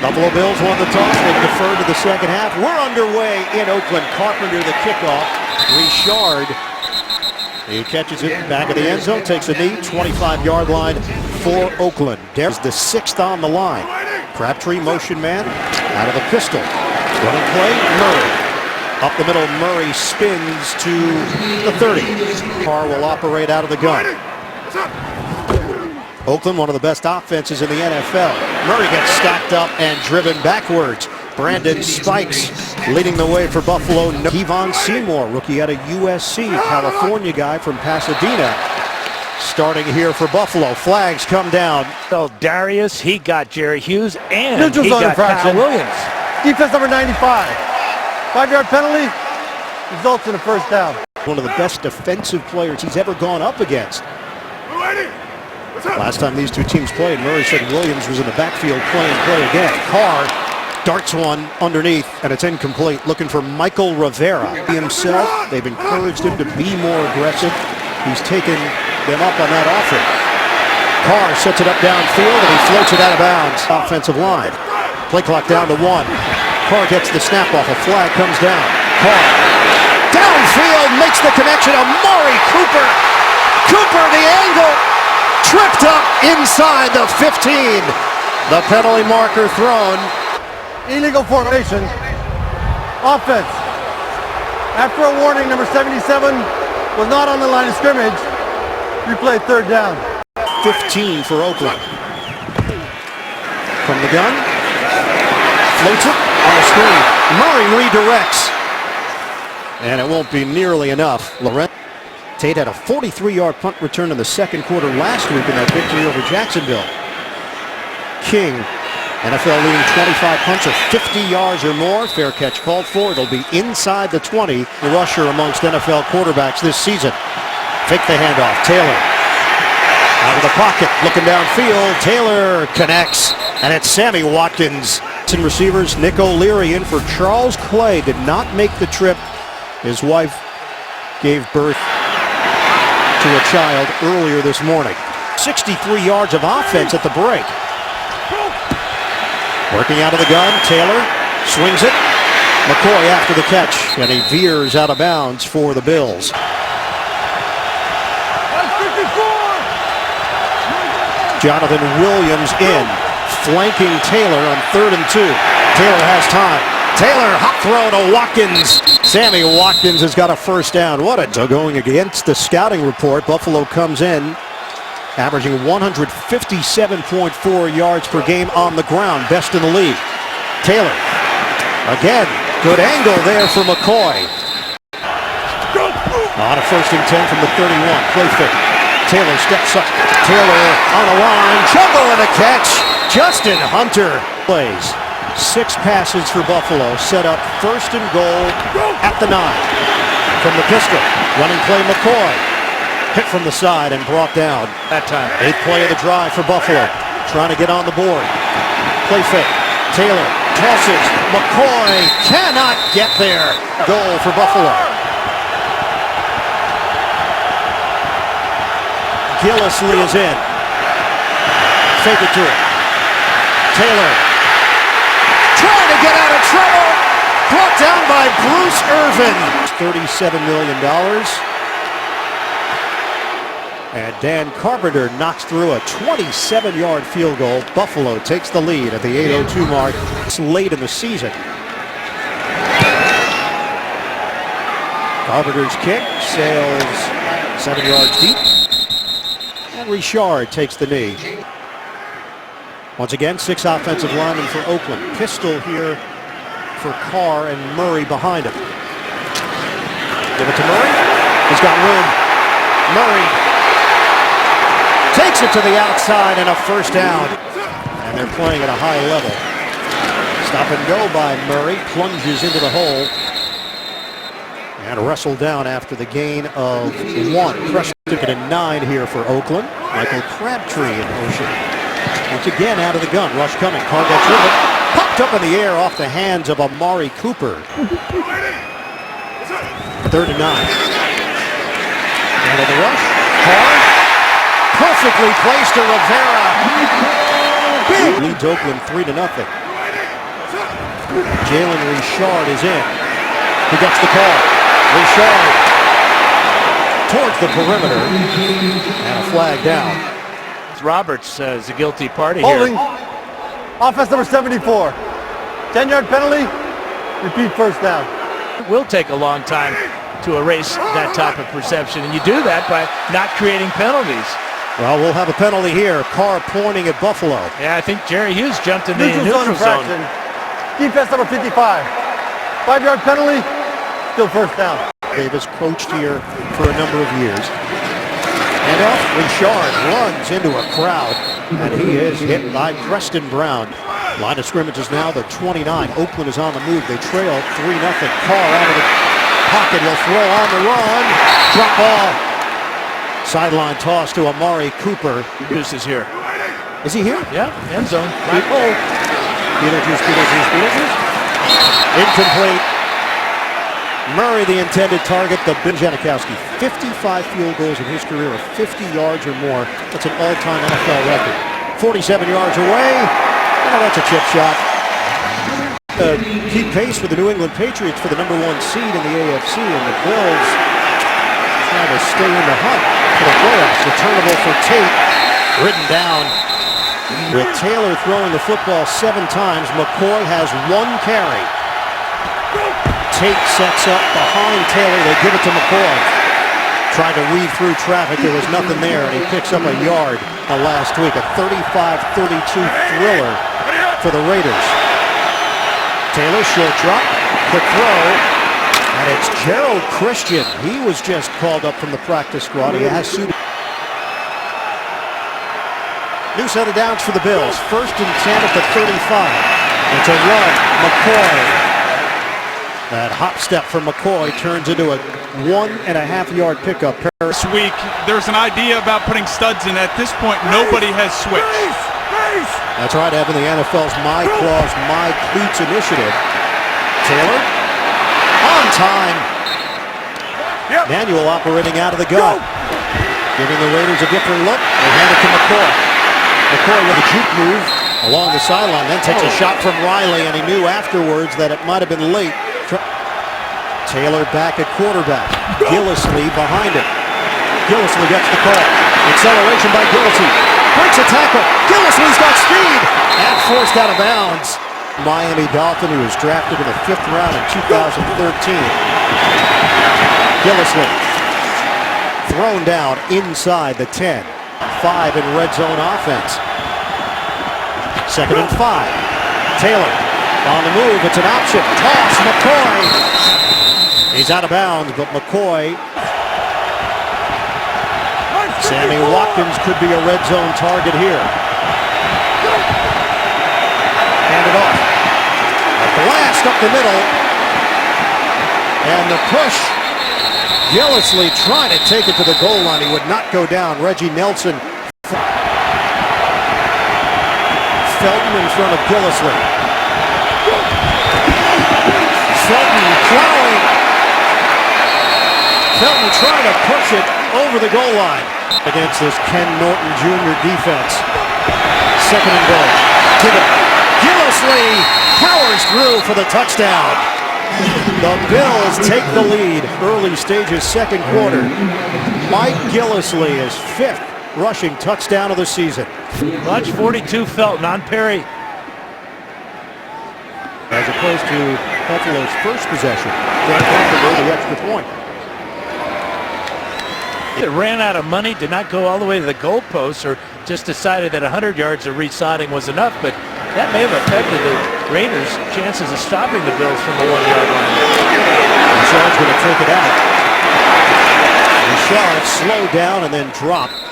Buffalo Bills won the toss. They deferred to the second half. We're underway in Oakland. Carpenter the kickoff. Richard, he catches it back of the end zone, takes a knee, 25-yard line for Oakland. There's the 6th on the line. Crabtree, motion man, out of the pistol. Running play, Murray. Up the middle, Murray spins to the 30. Carr will operate out of the gun. Oakland, one of the best offenses in the NFL. Murray gets stacked up and driven backwards. Brandon Spikes leading the way for Buffalo. Kevon Seymour, rookie out of USC, California guy from Pasadena, starting here for Buffalo. Flags come down. So Darius, he got Jerry Hughes, and neutral he zone got infraction. Kyle Williams. Defense number 95. 5-yard penalty results in a first down. One of the best defensive players he's ever gone up against. Last time these two teams played, Murray said Williams was in the backfield playing play again. Carr darts one underneath, and it's incomplete. Looking for Michael Rivera. He himself, they've encouraged him to be more aggressive. He's taken them up on that offer. Carr sets it up downfield, and he floats it out of bounds. Offensive line. Play clock down to 1. Carr gets the snap off. A flag comes down. Carr downfield makes the connection. Amari Cooper. Cooper the angle. Tripped up inside the 15. The penalty marker thrown. Illegal formation. Offense. After a warning, number 77 was not on the line of scrimmage. Replay third down. 15 for Oakland. From the gun. Floats it on the screen. Murray redirects. And it won't be nearly enough. Tate had a 43-yard punt return in the second quarter last week in that victory over Jacksonville. King, NFL leading 25 punts of 50 yards or more. Fair catch called for. It'll be inside the 20. The rusher amongst NFL quarterbacks this season. Fake the handoff. Taylor out of the pocket, looking downfield. Taylor connects, and it's Sammy Watkins. And receivers, Nick O'Leary in for Charles Clay. Did not make the trip. His wife gave birth to a child earlier this morning. 63 yards of offense at the break. Working out of the gun, Taylor swings it. McCoy after the catch, and he veers out of bounds for the Bills. Jonathan Williams in, flanking Taylor on 3rd and 2. Taylor has time. Taylor, hot throw to Watkins. Sammy Watkins has got a first down. What a going against the scouting report. Buffalo comes in, averaging 157.4 yards per game on the ground. Best in the league. Taylor, again, good angle there for McCoy. On a 1st and 10 from the 31. Play fake. Taylor steps up. Taylor on a line. Jumble and a catch. Justin Hunter plays. 6 passes for Buffalo, set up 1st and goal at the 9. From the pistol, running play McCoy. Hit from the side and brought down that time. 8th play of the drive for Buffalo, trying to get on the board. Play fake, Taylor tosses, McCoy cannot get there. Goal for Buffalo. Gillisley is in. Fake it to him. Taylor trying to get out of trouble. Brought down by Bruce Irvin. $37 million. And Dan Carpenter knocks through a 27-yard field goal. Buffalo takes the lead at the 8:02 mark. It's late in the season. Carpenter's kick sails 7 yards deep. And Richard takes the knee. Once again, 6 offensive linemen for Oakland. Pistol here for Carr and Murray behind him. Give it to Murray. He's got room. Murray takes it to the outside and a first down. And they're playing at a high level. Stop and go by Murray. Plunges into the hole. And wrestled down after the gain of 1. Pressure took it at 9 here for Oakland. Michael Crabtree in motion. Once again out of the gun. Rush coming. Carr gets rid of it. Popped up in the air off the hands of Amari Cooper. 3rd and 9. Out of the rush. Carr. Perfectly placed to Rivera. Big leads Oakland 3-0. Jalen Richard is in. He gets the call. Richard towards the perimeter. And a flag down. Roberts is a guilty party Holding. here. Offense number 74. 10-yard penalty. Repeat first down. It will take a long time to erase that type of perception, and you do that by not creating penalties. Well, we'll have a penalty here. Carr pointing at Buffalo. Yeah, I think Jerry Hughes jumped in the Neutral neutral zone zone. infraction. Defense number 55. 5-yard penalty. Still first down. Davis coached here for a number of years. And off, Richard runs into a crowd, and he is hit by Preston Brown. Line of scrimmage is now the 29. Oakland is on the move. They trail 3-0. Carr out of the pocket. He'll throw on the run. Drop ball. Sideline toss to Amari Cooper. Hughes is here. Is he here? Yeah, end zone. Right. Beetlejuice. Incomplete. Murray, the intended target, the Janikowski. 55 field goals in his career of 50 yards or more. That's an all-time NFL record. 47 yards away. Oh, that's a chip shot. Keep pace with the New England Patriots for the #1 seed in the AFC, and the Bills trying to stay in the hunt for the playoffs. Returnable for Tate. Ridden down. With Taylor throwing the football 7 times, McCoy has 1 carry. Tate sets up behind Taylor. They give it to McCoy. Tried to weave through traffic. There was nothing there, and he picks up a yard last week. A 35-32 thriller for the Raiders. Taylor, short drop, quick throw, and it's Gerald Christian. He was just called up from the practice squad. He has suited. New set of downs for the Bills. 1st and 10 at the 35. It's a run. McCoy. That hop step from McCoy turns into a 1.5-yard pickup. This week, there's an idea about putting studs in. At this point, nobody has switched. That's right, Evan. The NFL's My Clause, My Cleats initiative. Taylor, on time. Manuel operating out of the gun. Giving the Raiders a different look. They hand it to McCoy. McCoy with a juke move along the sideline. Then takes a shot from Riley, and he knew afterwards that it might have been late. Taylor back at quarterback. Gillislee behind him. Gillislee gets the call. Acceleration by Gillislee. Breaks a tackle. Gillislee's got speed. And forced out of bounds. Miami Dolphin, who was drafted in the 5th round in 2013. Gillislee. Thrown down inside the 10. 5 in red zone offense. 2nd and 5. Taylor on the move. It's an option. Toss. McCoy. He's out of bounds, but McCoy. Sammy Watkins could be a red zone target here. Hand it off. A blast up the middle. And the push. Gillislee trying to take it to the goal line. He would not go down. Reggie Nelson. Felton in front of Gillislee. Felton plowing. Felton trying to push it over the goal line against this Ken Norton Jr. defense. 2nd and goal. Gillislee powers through for the touchdown. The Bills take the lead. Early stages, 2nd quarter. Mike Gillislee is 5th rushing touchdown of the season. Watch 42 Felton on Perry. As opposed to Buffalo's first possession. John Carpenter the extra point. It ran out of money, did not go all the way to the goalpost, or just decided that 100 yards of re-signing was enough, but that may have affected the Raiders' chances of stopping the Bills from the 1-yard line. Richard's going to take it out. Richard slowed down and then dropped.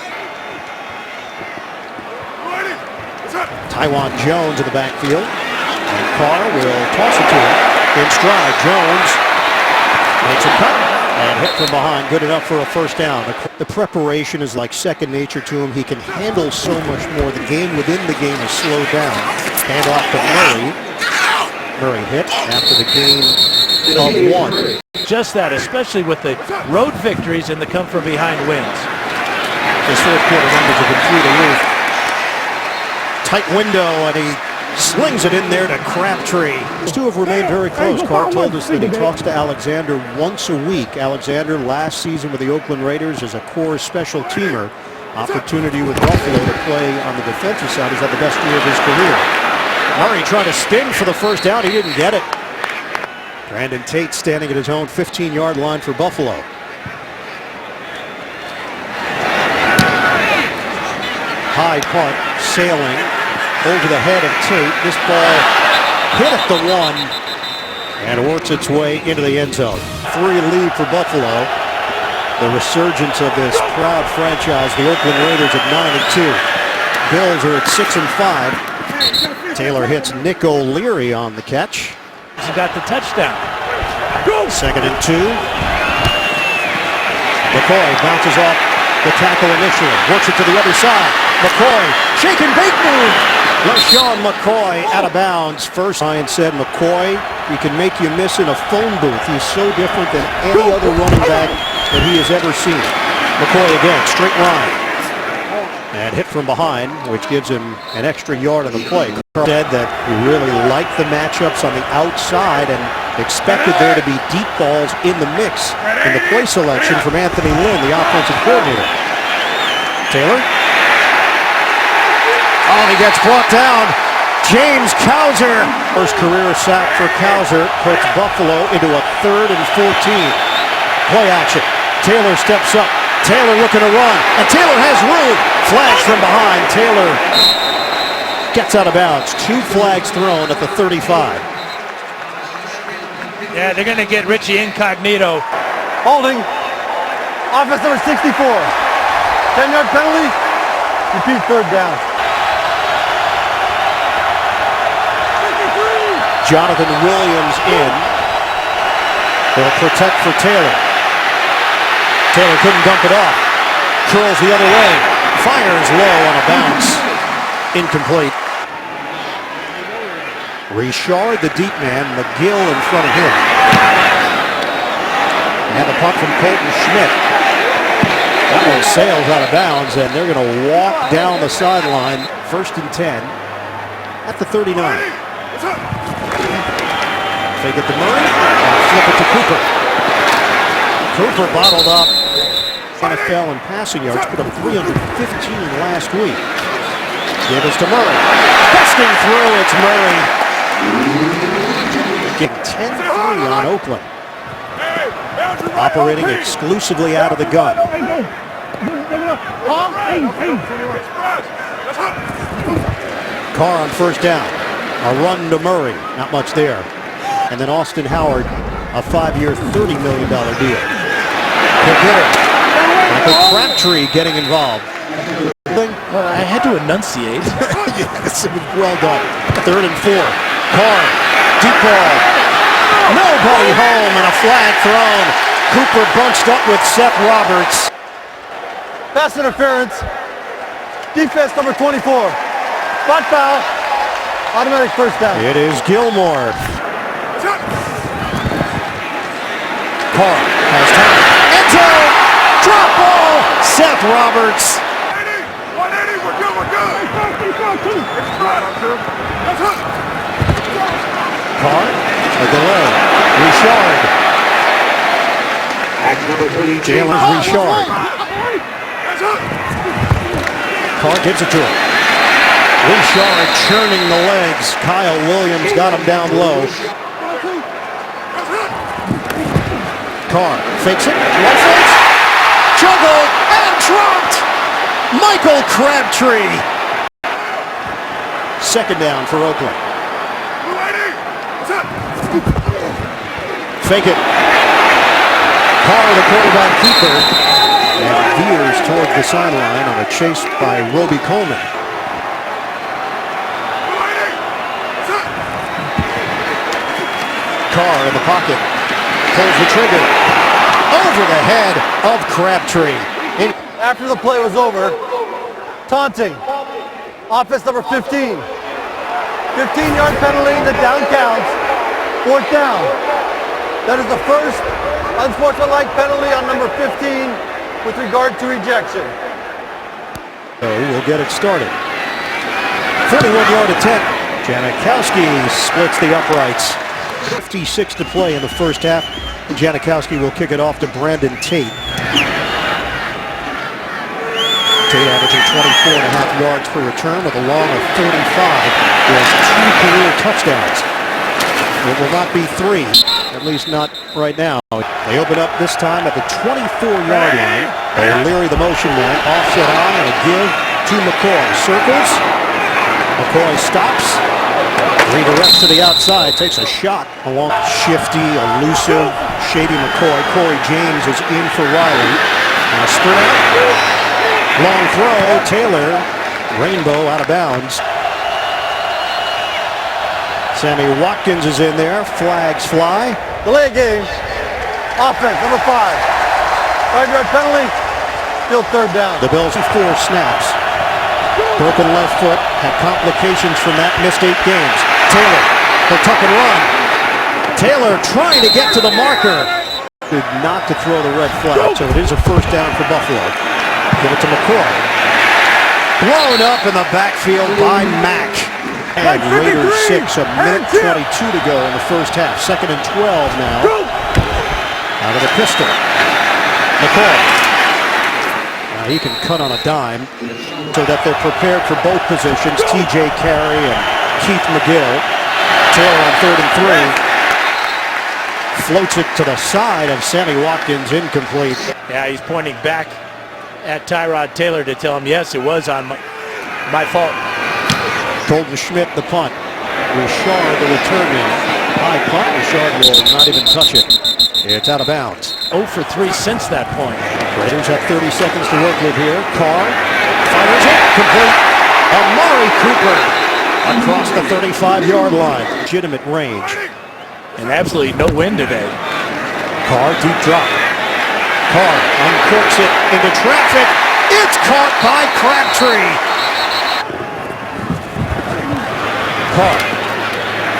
Tywan Jones in the backfield. And Carr will toss it to him. In stride, Jones makes a cut. And hit from behind, good enough for a first down. The preparation is like second nature to him. He can handle so much more. The game within the game is slowed down. Hand off to Murray. Murray hit after the game of 1. Just that, especially with the road victories and the come from behind wins. His 4th quarter numbers have been through the roof. Tight window, and he Slings it in there to Crabtree. These two have remained very close. Carr told us that he talks to Alexander once a week. Alexander last season with the Oakland Raiders as a core special teamer. Opportunity with Buffalo to play on the defensive side. He's had the best year of his career. Murray tried to spin for the first down. He didn't get it. Brandon Tate standing at his own 15-yard line for Buffalo. High punt, sailing over the head of Tate. This ball hit at the 1 and works its way into the end zone. 3 lead for Buffalo. The resurgence of this proud franchise, the Oakland Raiders at 9-2. Bills are at 6-5. Taylor hits Nick O'Leary on the catch. He got the touchdown. 2nd and 2. McCoy bounces off the tackle initially. Works it to the other side. McCoy, shake and bake move. LaShawn McCoy out of bounds. First, Ryan said McCoy, he can make you miss in a phone booth. He's so different than any other running back that he has ever seen. McCoy again, straight line. And hit from behind, which gives him an extra yard on the play. Carl said that he really liked the matchups on the outside and expected there to be deep balls in the mix in the play selection from Anthony Lynn, the offensive coordinator. Taylor. Oh, he gets brought down. James Cowser. First career sack for Cowser puts Buffalo into a 3rd and 14. Play action. Taylor steps up. Taylor looking to run, and Taylor has room. Flags from behind. Taylor gets out of bounds. 2 flags thrown at the 35. Yeah, they're going to get Richie Incognito. Holding. Offense number 64. 10-yard penalty. Repeat 3rd down. Jonathan Williams in. They'll protect for Taylor. Taylor couldn't dump it off. Curls the other way. Fires low on a bounce. Incomplete. Richard, the deep man. McGill in front of him. And the punt from Colton Schmidt. That one sails out of bounds, and they're going to walk down the sideline. 1st and 10 at the 39. Fake it to Murray, and flip it to Cooper. Cooper bottled up. NFL in passing yards, put up 315 last week. Gave us to Murray. Busting through, it's Murray. Getting 10-3 on Oakland. Operating exclusively out of the gun. Carr on 1st down. A run to Murray. Not much there. And then Austin Howard, a 5-year, $30 million deal. Quick hitter. Michael Crabtree getting involved. Well, I had to enunciate. Yes, well done. 3rd and 4. Carr, deep ball. Nobody home and a flag thrown. Cooper bunched up with Seth Roberts. Pass interference. Defense number 24. Spot foul. Automatic 1st down. It is Gilmore. Carr has time. End zone. Drop ball. Seth Roberts. 180, we're good, we're good. Carr, a delay. Richard. Jalen Richard. Carr gives it to him. Richard churning the legs. Kyle Williams got him down low. Carr fakes it. One fakes. Juggled and dropped. Michael Crabtree. 2nd down for Oakland. Fake it. Carr, the quarterback keeper, and veers towards the sideline on a chase by Roby Coleman. Carr in the pocket, pulls the trigger, over the head of Crabtree. After the play was over, taunting. Offense number 15. 15-yard penalty, the down counts. 4th down. That is the first unsportsmanlike penalty on number 15 with regard to ejection. So we'll get it started. 41-yard attempt. Janikowski splits the uprights. 56 to play in the first half. Janikowski will kick it off to Brandon Tate. Tate averaging 24.5 yards per return with a long of 45. He has 2 career touchdowns. It will not be 3, at least not right now. They open up this time at the 24-yard line. O'Leary, the motion man, offset on and a give to McCoy. Circles. McCoy stops. Redirects to the outside. Takes a shot along. Shifty, elusive, shady McCoy. Corey James is in for Riley. Now sprint out. Long throw. Taylor. Rainbow out of bounds. Sammy Watkins is in there. Flags fly. Delay game. Offense, number 5. 5-yard penalty. Still third down. The Bills have 4 snaps. Broken left foot. Had complications from that. Missed 8 games. Taylor, the tuck and run. Taylor trying to get to the marker. Not to throw the red flag. So it is a first down for Buffalo. Give it to McCoy. Blown up in the backfield by Mack. And Raiders 6, a minute 22 to go in the first half. 2nd and 12 now. Out of the pistol. McCoy. Now he can cut on a dime so that they're prepared for both positions. TJ Carey and Keith McGill. Taylor on 3rd and 3. Floats it to the side of Sammy Watkins, incomplete. Yeah, he's pointing back at Tyrod Taylor to tell him, yes, it was on my fault. Golden Schmidt the punt. Richard the return man. High punt. Richard will not even touch it. It's out of bounds. 0 for 3 since that point. Raiders have 30 seconds to work with here. Carr fires it. Complete. Amari Cooper across the 35-yard line. Legitimate range. And absolutely no wind today. Carr, deep drop. Carr uncorks it into traffic. It's caught by Crabtree. Carr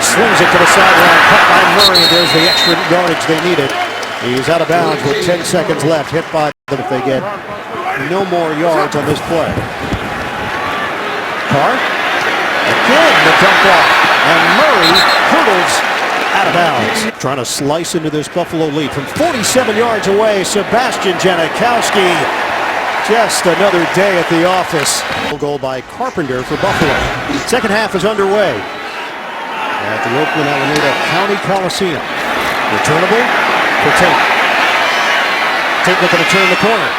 swings it to the sideline, cut by Murray. There's the extra yardage they needed. He's out of bounds with 10 seconds left. Hit by them if they get no more yards on this play. Carr, again the dump off, and Murray hurdles out of bounds. Trying to slice into this Buffalo lead from 47 yards away. Sebastian Janikowski. Just another day at the office. Goal by Carpenter for Buffalo. Second half is underway at the Oakland Alameda County Coliseum. Returnable for Tate. Tate looking to turn the corner.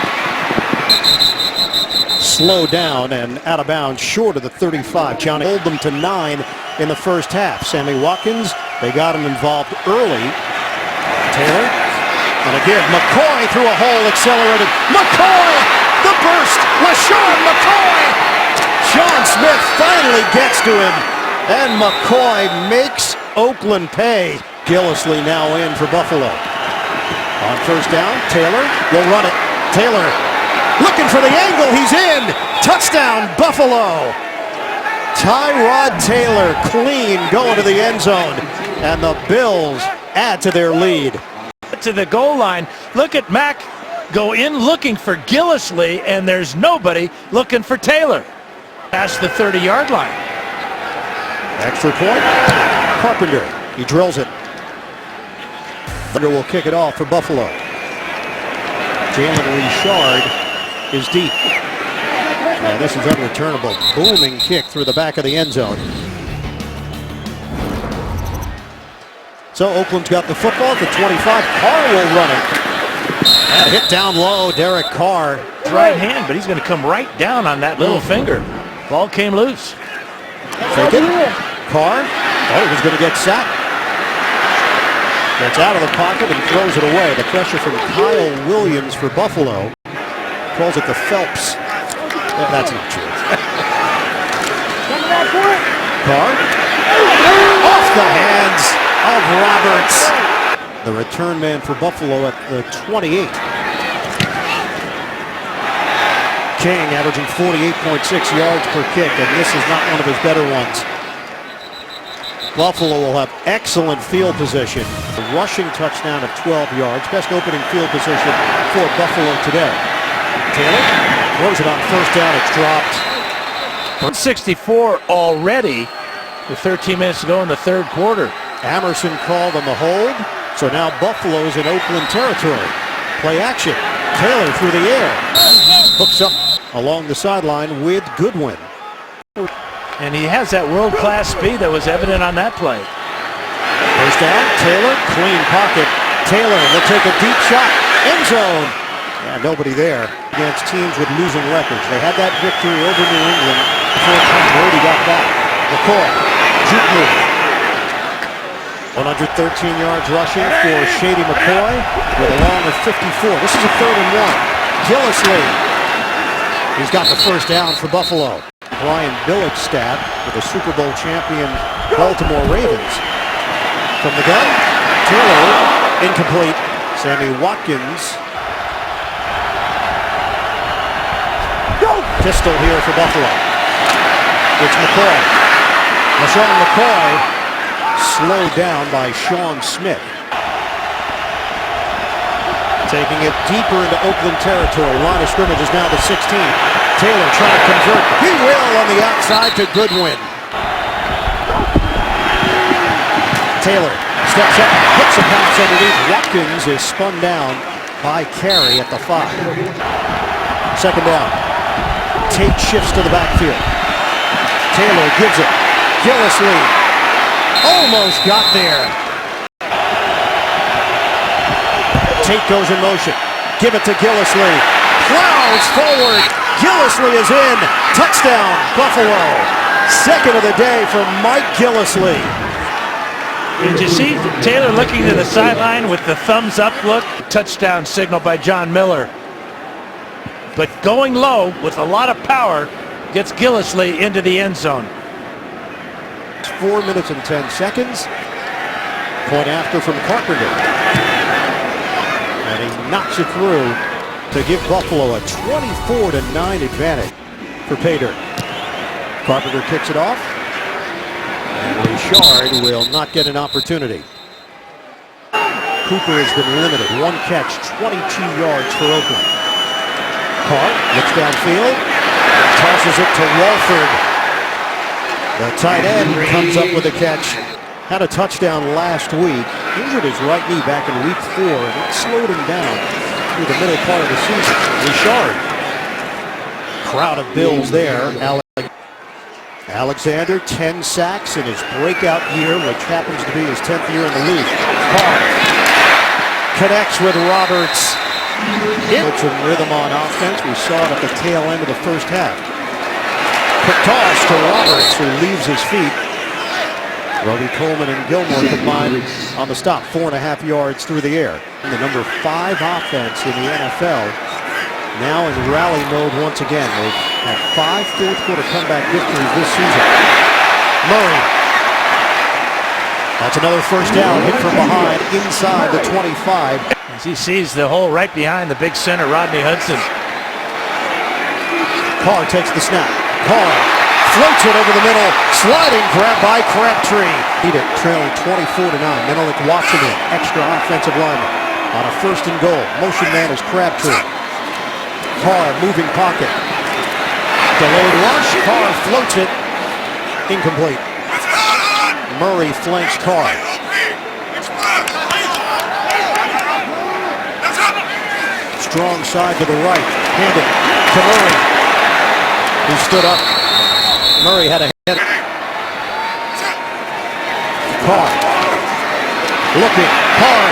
Slow down and out of bounds short of the 35. County hold them to 9 in the first half. Sammy Watkins, they got him involved early. Taylor, and again, McCoy through a hole, accelerated. McCoy! The burst, LaShawn McCoy! Sean Smith finally gets to him, and McCoy makes Oakland pay. Gillislee now in for Buffalo. On first down, Taylor will run it. Taylor looking for the angle, he's in! Touchdown, Buffalo! Tyrod Taylor clean going to the end zone, and the Bills add to their lead. To the goal line, look at Mack go in looking for Gillislee, and there's nobody looking for Taylor. Past the 30-yard line. Extra point. Carpenter. He drills it. Thunder will kick it off for Buffalo. Jalen Richard is deep. And this is unreturnable. Booming kick through the back of the end zone. So Oakland's got the football at the 25. Carr will run it. And hit down low, Derek Carr. Right hand, but he's going to come right down on that little finger. Ball came loose. Fake it. Carr. Oh, he was going to get sacked. Gets out of the pocket and throws it away. The pressure from Kyle Williams for Buffalo. Calls it the Phelps. That's not true. Carr. Off the hands of Roberts. The return man for Buffalo at the 28. King averaging 48.6 yards per kick, and this is not one of his better ones. Buffalo will have excellent field position. A rushing touchdown of 12 yards. Best opening field position for Buffalo today. Taylor throws it on first down. It's dropped. 164 already with 13 minutes to go in the third quarter. Amerson called on the hold, so now Buffalo's in Oakland territory. Play action. Taylor through the air. Hooks up along the sideline with Goodwin. And he has that world-class speed that was evident on that play. First down, Taylor, clean pocket. Taylor will take a deep shot. End zone. Yeah, nobody there against teams with losing records. They had that victory over New England before Tom Brady got back. McCoy, juke move. 113 yards rushing for Shady McCoy with a long of 54. This is a 3rd and 1. Gillislee. He's got the first down for Buffalo. Brian Billick's stat with the Super Bowl champion Baltimore Ravens. From the gun, Taylor, incomplete. Sammy Watkins. Pistol here for Buffalo. It's McCoy. LaShawn McCoy slowed down by Sean Smith. Taking it deeper into Oakland territory. Line of scrimmage is now the 16. Taylor trying to convert. He will on the outside to Goodwin. Taylor steps up, hits a pass underneath. Watkins is spun down by Carey at the 5. Second down. Tate shifts to the backfield. Taylor gives it. Gillislee almost got there. Tate goes in motion. Give it to Gillislee. Plows forward. Gillislee is in. Touchdown, Buffalo. Second of the day for Mike Gillislee. Did you see Taylor looking to the sideline with the thumbs up look? Touchdown signal by John Miller. But going low with a lot of power gets Gillislee into the end zone. 4 minutes and 10 seconds. Point after from Carpenter. And he knocks it through to give Buffalo a 24-9 advantage for Pater. Carpenter kicks it off. And Richard will not get an opportunity. Cooper has been limited. 1 catch, 22 yards for Oakland. Carr looks downfield. Tosses it to Walford. The tight end comes up with a catch. Had a touchdown last week. Injured his right knee back in week 4, and it slowed him down through the middle part of the season. Richard. Crowd of Bills there. Alexander, 10 sacks in his breakout year, which happens to be his 10th year in the league. Carr connects with Roberts. It's a rhythm on offense. We saw it at the tail end of the first half. Quick toss to Roberts, who leaves his feet. Roby Coleman and Gilmore combined on the stop, 4.5 yards through the air. And the number 5 offense in the NFL, now in rally mode once again. They've had 5 fourth-quarter comeback victories this season. Murray. That's another first down, hit from behind, inside the 25. As he sees the hole right behind the big center, Rodney Hudson. Carr takes the snap. Carr floats it over the middle. Sliding grab by Crabtree. Beat it, trailing 24-9. Menelik Watson in, extra offensive lineman. On a 1st and goal. Motion man is Crabtree. Carr moving pocket. Delayed rush. Carr floats it. Incomplete. Murray flanks Carr. Strong side to the right. Handed to Murray. He stood up. Murray had a head. Carr. Looking. Carr.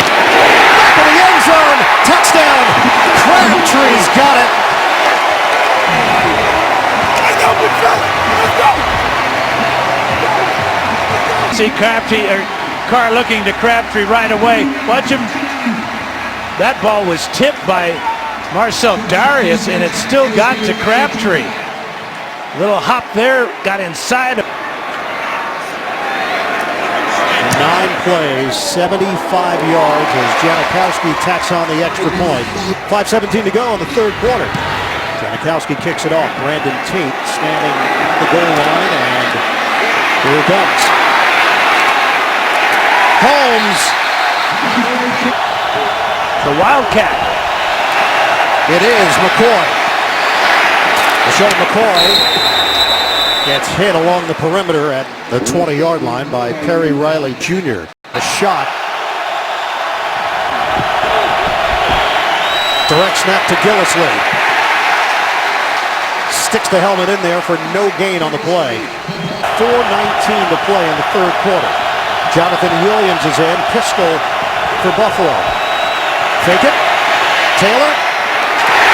Back in the end zone. Touchdown. Crabtree's got it. Let's go, big fella. Let's go. See Carr looking to Crabtree right away. Watch him. That ball was tipped by Marcel Darius, and it still got to Crabtree. Little hop there, got inside. 9 plays, 75 yards as Janikowski tacks on the extra point. 5:17 to go in the third quarter. Janikowski kicks it off. Brandon Tate standing at the goal line, and here it comes. Holmes. The Wildcat. It is McCoy. Sean McCoy Gets hit along the perimeter at the 20-yard line by Perry Riley Jr. The shot. Direct snap to Gillisley. Sticks the helmet in there for no gain on the play. 4:19 to play in the third quarter. Jonathan Williams is in. Pistol for Buffalo. Fake it. Taylor.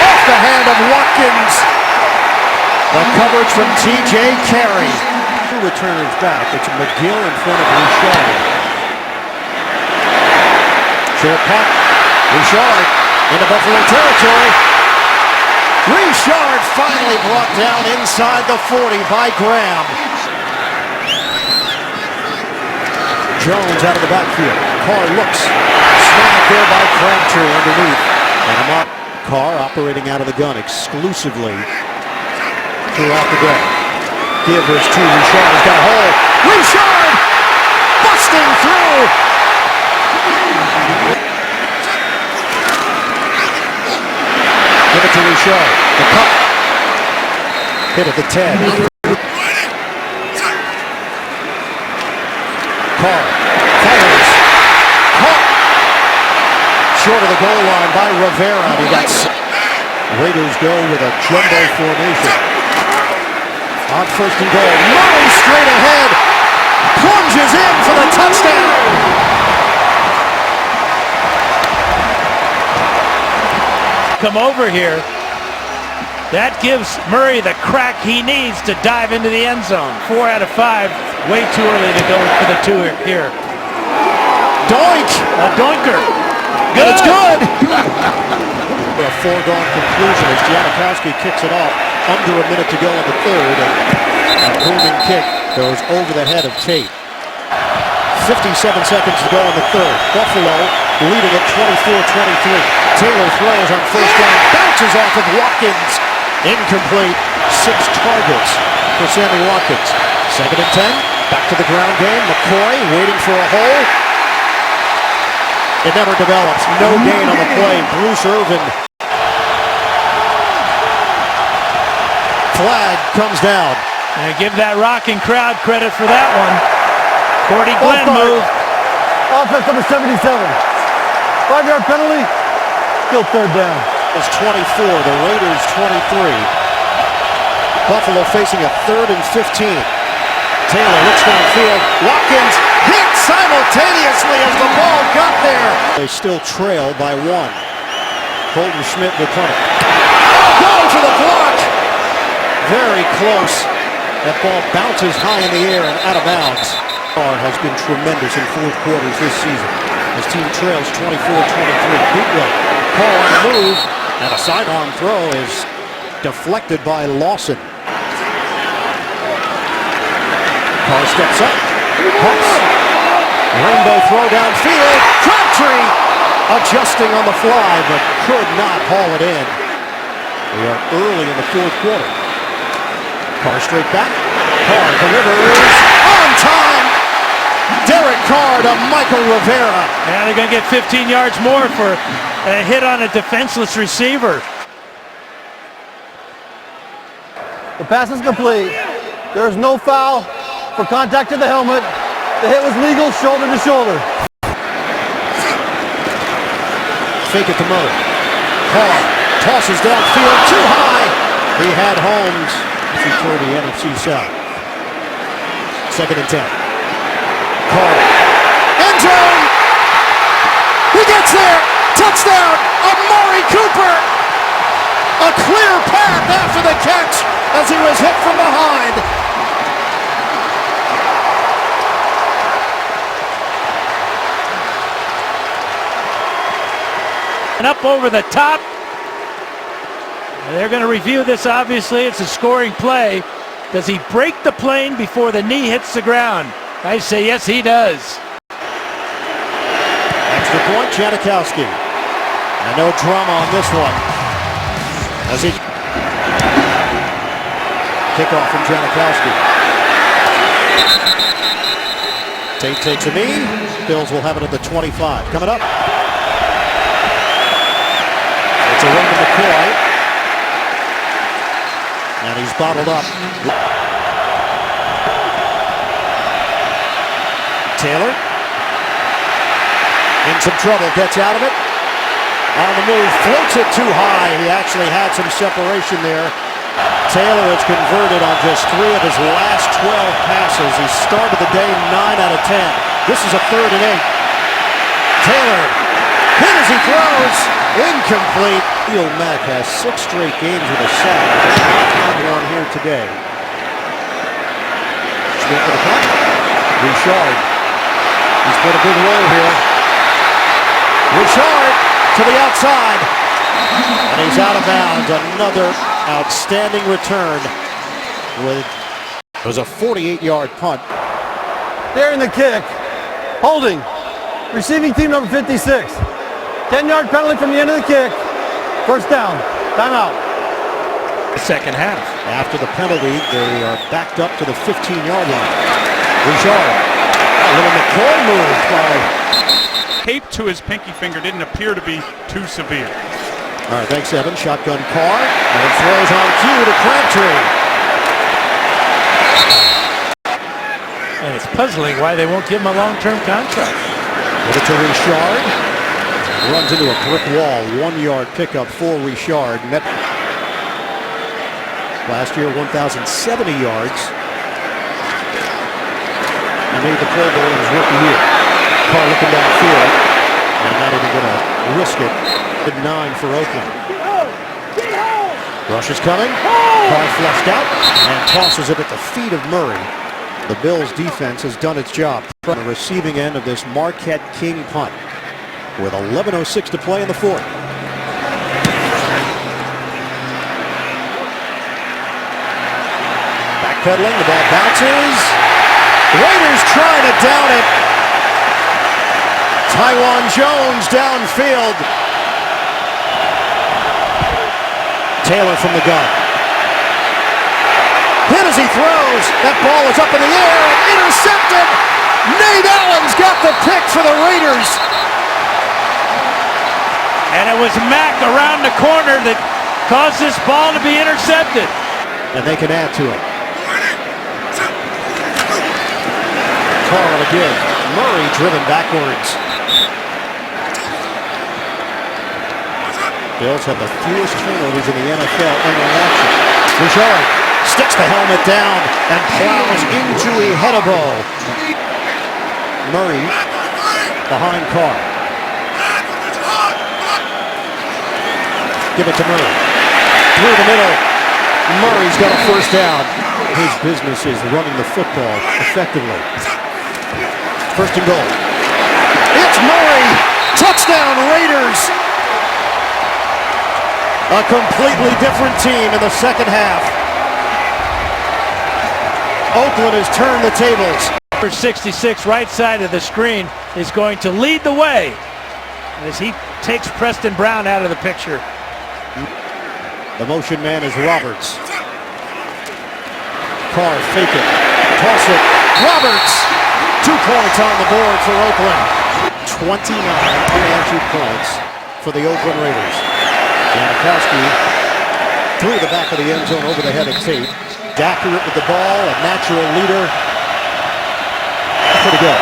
Off the hand of Watkins. The coverage from T.J. Carey. Two returners back. It's McGill in front of Richard. Short punt. Richard into Buffalo territory. Richard finally brought down inside the 40 by Graham. Jones out of the backfield. Carr looks. Snagged there by Crabtree underneath. And Carr operating out of the gun exclusively throughout the day. Givers to Richard. He's got a hole. Richard! Busting through! Give it to Richard. The cut. Hit at the 10. Carr fires. Caught. Short of the goal line by Rivera. He got Raiders go with a jumbo formation. On first and goal. Murray straight ahead. Plunges in for the touchdown. Come over here. That gives Murray the crack he needs to dive into the end zone. 4 out of 5. Way too early to go for the 2 here. Doink! A doinker. Good. It's good. A foregone conclusion as Janikowski kicks it off. Under a minute to go in the third. And a booming kick goes over the head of Tate. 57 seconds to go in the third. Buffalo leading at 24-23. Taylor throws on first down. Bounces off of Watkins. Incomplete. 6 targets for Sammy Watkins. 2nd and 10. Back to the ground game. McCoy waiting for a hole. It never develops. No gain on the play. Bruce Irvin. Flag comes down. And give that rocking crowd credit for that one. Cordy Glenn move. Offense number 77. 5-yard penalty. Still third down. It's 24. The Raiders 23. Buffalo facing a 3rd and 15. Taylor looks downfield. Watkins hit simultaneously as the ball got there. They still trail by 1. Colton Schmidt will punt it. Going for the block. Very close. That ball bounces high in the air and out of bounds. Carr has been tremendous in 4th quarters this season. His team trails 24-23. Bootleg. Carr on the move. And a sidearm throw is deflected by Lawson. Carr steps up. Pumps. Rainbow throw downfield. Crabtree adjusting on the fly, but could not haul it in. We are early in the 4th quarter. Carr straight back. Carr delivers on time. Derek Carr to Michael Rivera. And they're going to get 15 yards more for a hit on a defenseless receiver. The pass is complete. There is no foul for contact to the helmet. The hit was legal, shoulder to shoulder. Fake it to Murray. Carr tosses downfield too high. He had Holmes for the NFC South. 2nd and 10. Carr. End zone. He gets there. Touchdown. Amari Cooper. A clear path after the catch as he was hit from behind. And up over the top. They're going to review this, obviously. It's a scoring play. Does he break the plane before the knee hits the ground? I say yes, he does. Extra point, Janikowski. And no drama on this one. As he kickoff from Janikowski. Tate takes a knee. Bills will have it at the 25. Coming up. It's a run to McCoy. And he's bottled up. Taylor in some trouble, gets out of it. On the move, floats it too high. He actually had some separation there. Taylor has converted on just 3 of his last 12 passes. He started the day 9 out of 10. This is a 3rd and 8. Taylor hit as he throws. Incomplete. Khalil Mack has 6 straight games with a sack. Not had one here today. Smith for the punt. Richard. He's put a big role here. Richard to the outside. And he's out of bounds. Another outstanding return. It was a 48-yard punt. There in the kick. Holding. Receiving team number 56. 10-yard penalty from the end of the kick. First down. Timeout. The second half. After the penalty, they are backed up to the 15-yard line. Richard. A little McCoy move by... Tape to his pinky finger didn't appear to be too severe. All right, thanks, Evan. Shotgun Carr. And throws on cue to Crabtree. And it's puzzling why they won't give him a long-term contract. Give it to Richard. Runs into a brick wall. 1-yard pickup for Richard. Net last year, 1,070 yards. He made the Pro Bowl in his rookie year. Carr looking downfield. And not even going to risk it. At 9 for Oakland. Rush is coming. Carr flushed out and tosses it at the feet of Murray. The Bills' defense has done its job on the receiving end of this Marquette King punt with 11:06 to play in the 4th. Backpedaling, the ball bounces. Raiders trying to down it. Taiwan Jones downfield. Taylor from the gun. Hit as he throws. That ball is up in the air and intercepted. Nate Allen's got the pick for the Raiders. And it was Mack around the corner that caused this ball to be intercepted. And they can add to it. Carl again. Murray driven backwards. Bills have the fewest turnovers in the NFL under action. Richard sticks the helmet down and plows into Ihedebo. Murray behind Carr. Give it to Murray. Through the middle. Murray's got a first down. His business is running the football effectively. First and goal. It's Murray. Touchdown Raiders. A completely different team in the second half. Oakland has turned the tables. Number 66, right side of the screen, is going to lead the way as he takes Preston Brown out of the picture. The motion man is Roberts. Carr fake it. Toss it. Roberts. 2 points on the board for Oakland. 29 unanswered points for the Oakland Raiders. Janikowski through the back of the end zone over the head of Tate. Accurate with the ball, a natural leader. Pretty good.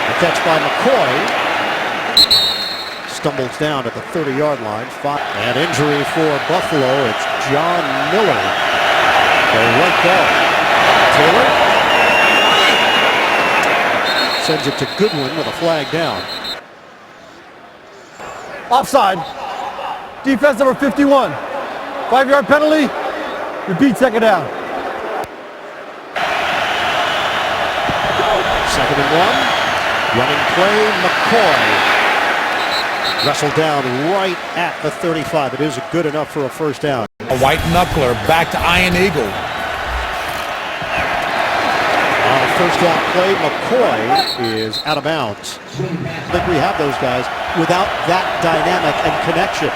A catch by McCoy. Stumbles down at the 30-yard line. And injury for Buffalo. It's John Miller. The right guard. Taylor sends it to Goodwin with a flag down. Offside. Defense number 51. 5-yard penalty. Repeat second down. 2nd and 1. Running play, McCoy. Wrestled down right at the 35. It is good enough for a first down. A white knuckler back to Iron Eagle. On a first down play, McCoy is out of bounds. I think we have those guys without that dynamic and connection.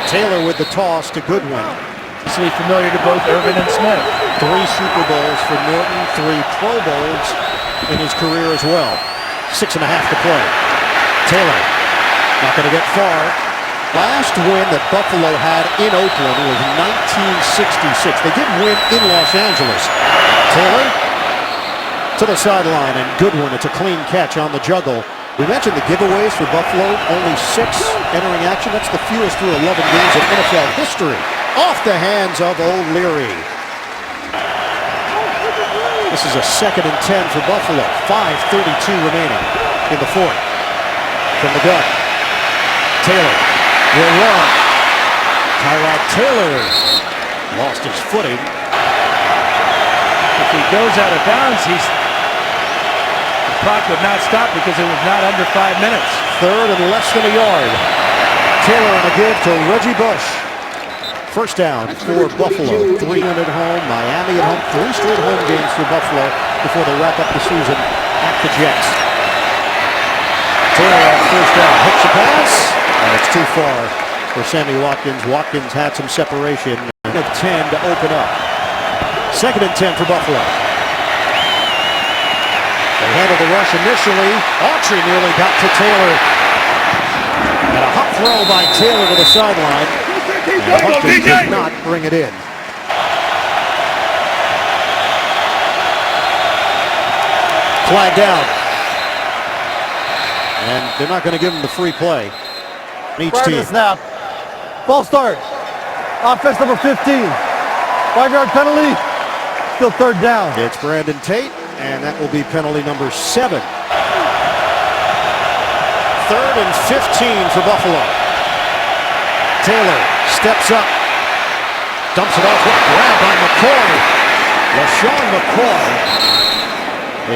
Taylor with the toss to Goodwin. Obviously familiar to both Irvin and Smith. 3 Super Bowls for Norton, 3 Pro Bowls in his career as well. 6.5 to play. Taylor not going to get far. Last win that Buffalo had in Oakland was 1966. They did win in Los Angeles. Taylor to the sideline, and Goodwin. It's a clean catch on the juggle. We mentioned the giveaways for Buffalo, only 6 entering action. That's the fewest through 11 games in NFL history. Off the hands of O'Leary. This is a 2nd and 10 for Buffalo. 5:32 remaining in the 4th. From the gun, Taylor will run. Tyrod Taylor lost his footing. If he goes out of bounds, the clock would not stop because it was not under 5 minutes. 3rd and less than a yard. Taylor on a give to Reggie Bush. First down for Buffalo. 3 at home, Miami at home. 3 straight home games for Buffalo before they wrap up the season at the Jets. Taylor on first down, hits the pass, and it's too far for Sammy Watkins. Watkins had some separation. 10 to open up. 2nd and 10 for Buffalo. They handled the rush initially. Autry nearly got to Taylor. And a hop throw by Taylor to the sideline. And Watkins did not bring it in. Flag down. And they're not going to give him the free play. Each Prior to team. the snap. Ball start. Offense number 15. 5-yard penalty. Still 3rd down. It's Brandon Tate, and that will be penalty number 7. 3rd and 15 for Buffalo. Taylor steps up. Dumps it off with a grab by McCoy. LaShawn McCoy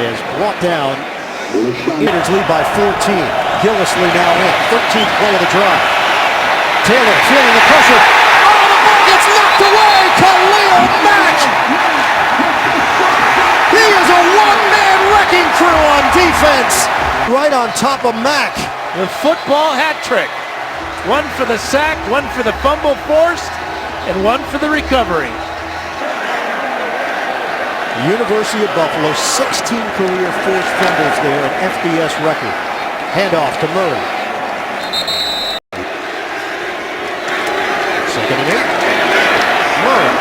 is brought down. Raiders lead by 14. Gillislee now in. 13th play of the drive. Taylor feeling the pressure. Oh, the ball gets knocked away. Khalil Mack. He is a one-man wrecking crew on defense. Right on top of Mack. The football hat trick. 1 for the sack, 1 for the fumble forced, and 1 for the recovery. University of Buffalo, 16 career forced fumbles there, an FBS record. Handoff to Murray. 2nd and 8. Murray.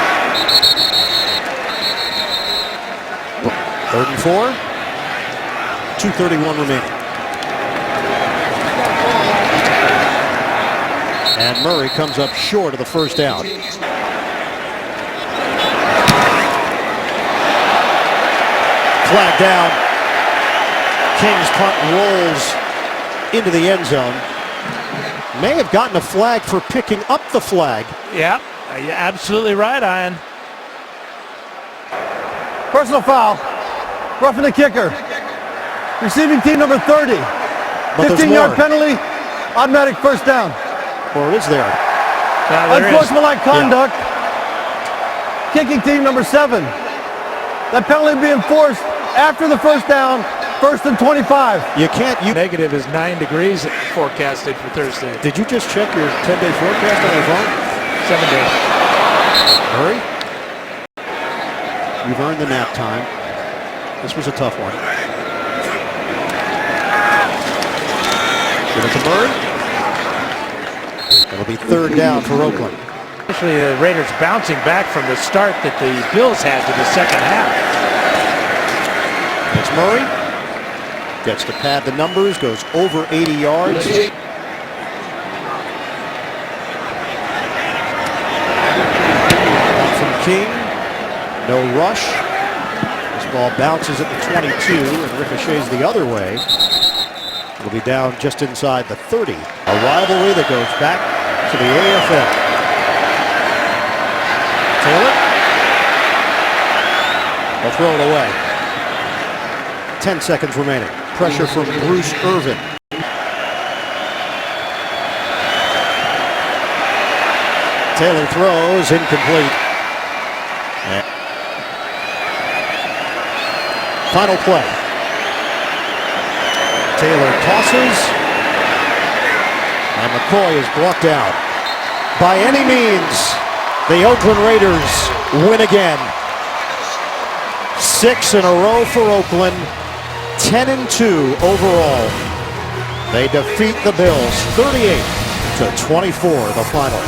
3rd and 4. 2:31 remaining. And Murray comes up short of the first down. Flag down. King's punt rolls into the end zone. May have gotten a flag for picking up the flag. Yeah, you're absolutely right, Ian. Personal foul. Roughing the kicker. Receiving team number 30. 15-yard penalty. Automatic first down. Or is there? Unsportsmanlike conduct. Kicking team number 7. That penalty being forced after the first down. 1st and 25. You can't. Negative is 9 degrees forecasted for Thursday. Did you just check your 10-day forecast on your phone? 7 days. Hurry. You've earned the nap time. This was a tough one. Give it to Murray. It'll be 3rd down for Oakland. Especially the Raiders bouncing back from the start that the Bills had to the second half. It's Murray. Gets to pad the numbers, goes over 80 yards. One from King. No rush. This ball bounces at the 22 and ricochets the other way. It'll be down just inside the 30. A rivalry that goes back to the AFL. Taylor. They'll throw it away. 10 seconds remaining. Pressure from Bruce Irvin. Taylor throws, incomplete. And final play. Taylor tosses, and McCoy is brought down. By any means, the Oakland Raiders win again. 6 in a row for Oakland, 10-2 overall. They defeat the Bills 38-24, the final.